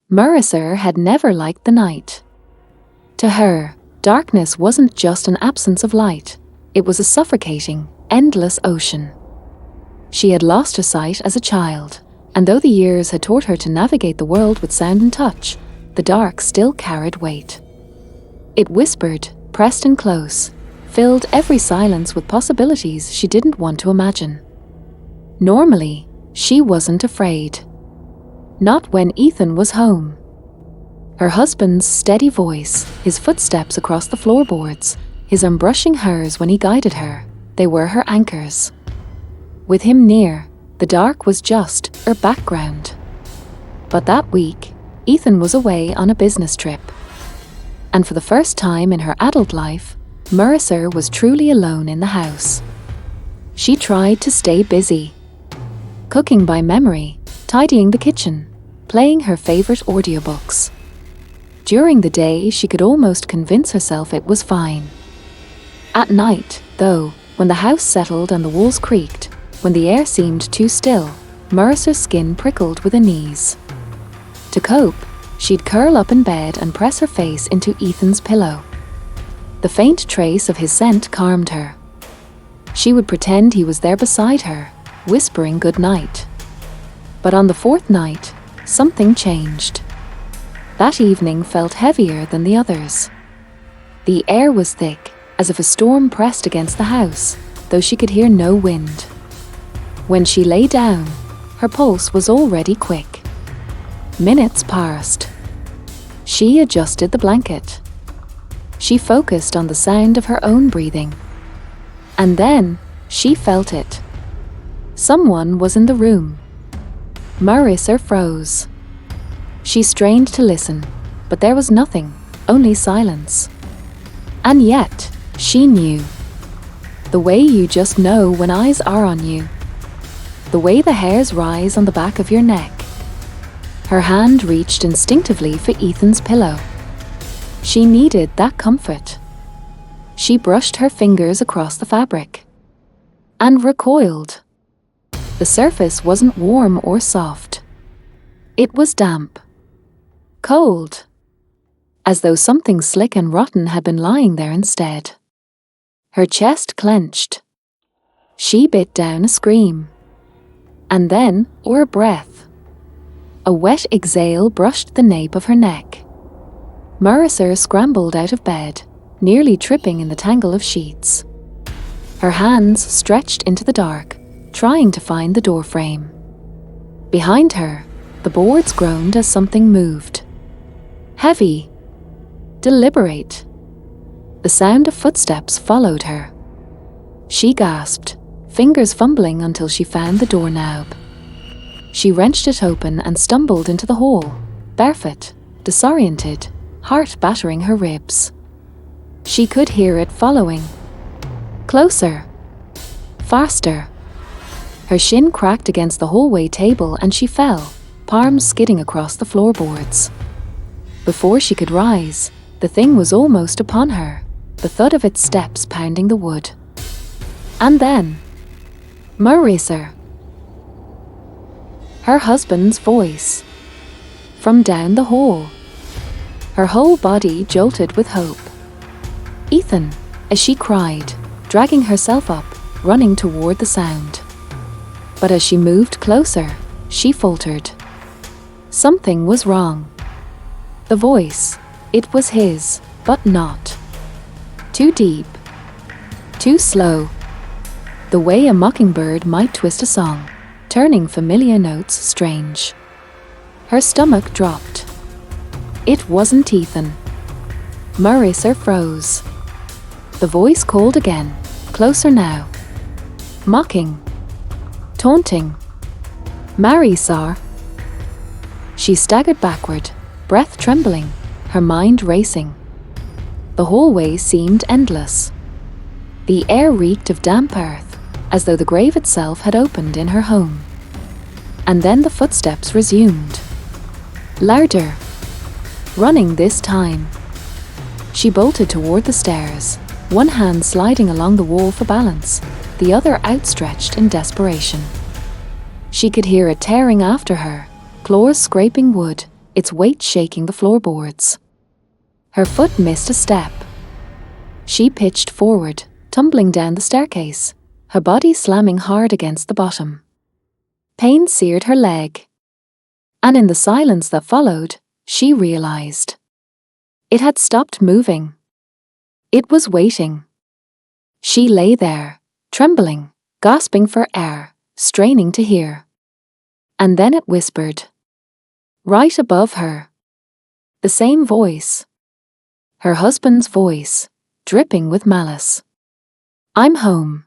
Marissa had never liked the night. To her, darkness wasn't just an absence of light, it was a suffocating, endless ocean. She had lost her sight as a child, and though the years had taught her to navigate the world with sound and touch, the dark still carried weight. It whispered, pressed in close, filled every silence with possibilities she didn't want to imagine. Normally, she wasn't afraid. Not when Ethan was home. Her husband's steady voice, his footsteps across the floorboards, his arm brushing hers when he guided her, they were her anchors. With him near, the dark was just her background. But that week, Ethan was away on a business trip. And for the first time in her adult life, Marissa was truly alone in the house. She tried to stay busy. Cooking by memory, tidying the kitchen, playing her favorite audiobooks. During the day, she could almost convince herself it was fine. At night, though, when the house settled and the walls creaked, when the air seemed too still, Marissa's skin prickled with unease. To cope, she'd curl up in bed and press her face into Ethan's pillow. The faint trace of his scent calmed her. She would pretend he was there beside her, whispering good night. But on the fourth night, something changed. That evening felt heavier than the others. The air was thick, as if a storm pressed against the house, though she could hear no wind. When she lay down, her pulse was already quick. Minutes passed. She adjusted the blanket. She focused on the sound of her own breathing. And then, she felt it. Someone was in the room. Marissa froze. She strained to listen, but there was nothing, only silence. And yet, she knew. The way you just know when eyes are on you. The way the hairs rise on the back of your neck. Her hand reached instinctively for Ethan's pillow. She needed that comfort. She brushed her fingers across the fabric. And recoiled. The surface wasn't warm or soft. It was damp. Cold. As though something slick and rotten had been lying there instead. Her chest clenched. She bit down a scream. And then, or a breath. A wet exhale brushed the nape of her neck. Marissa scrambled out of bed, nearly tripping in the tangle of sheets. Her hands stretched into the dark, trying to find the doorframe. Behind her, the boards groaned as something moved. Heavy. Deliberate. The sound of footsteps followed her. She gasped, fingers fumbling until she found the doorknob. She wrenched it open and stumbled into the hall, barefoot, disoriented, heart battering her ribs. She could hear it following. Closer. Faster. Her shin cracked against the hallway table and she fell, palms skidding across the floorboards. Before she could rise, the thing was almost upon her, the thud of its steps pounding the wood. And then, Marissa. Her husband's voice. From down the hall. Her whole body jolted with hope. Ethan, as she cried, dragging herself up, running toward the sound. But as she moved closer, she faltered. Something was wrong. The voice, it was his, but not. Too deep. Too slow. The way a mockingbird might twist a song, turning familiar notes strange. Her stomach dropped. It wasn't Ethan. Marissa froze. The voice called again, closer now. Mocking. Taunting. Marissa. She staggered backward, breath trembling, her mind racing. The hallway seemed endless. The air reeked of damp earth, as though the grave itself had opened in her home. And then the footsteps resumed. Louder. Running this time. She bolted toward the stairs, one hand sliding along the wall for balance, the other outstretched in desperation. She could hear it tearing after her, claws scraping wood, its weight shaking the floorboards. Her foot missed a step. She pitched forward, tumbling down the staircase, her body slamming hard against the bottom. Pain seared her leg. And in the silence that followed, she realized. It had stopped moving. It was waiting. She lay there, trembling, gasping for air, straining to hear. And then it whispered. Right above her. The same voice. Her husband's voice, dripping with malice. I'm home.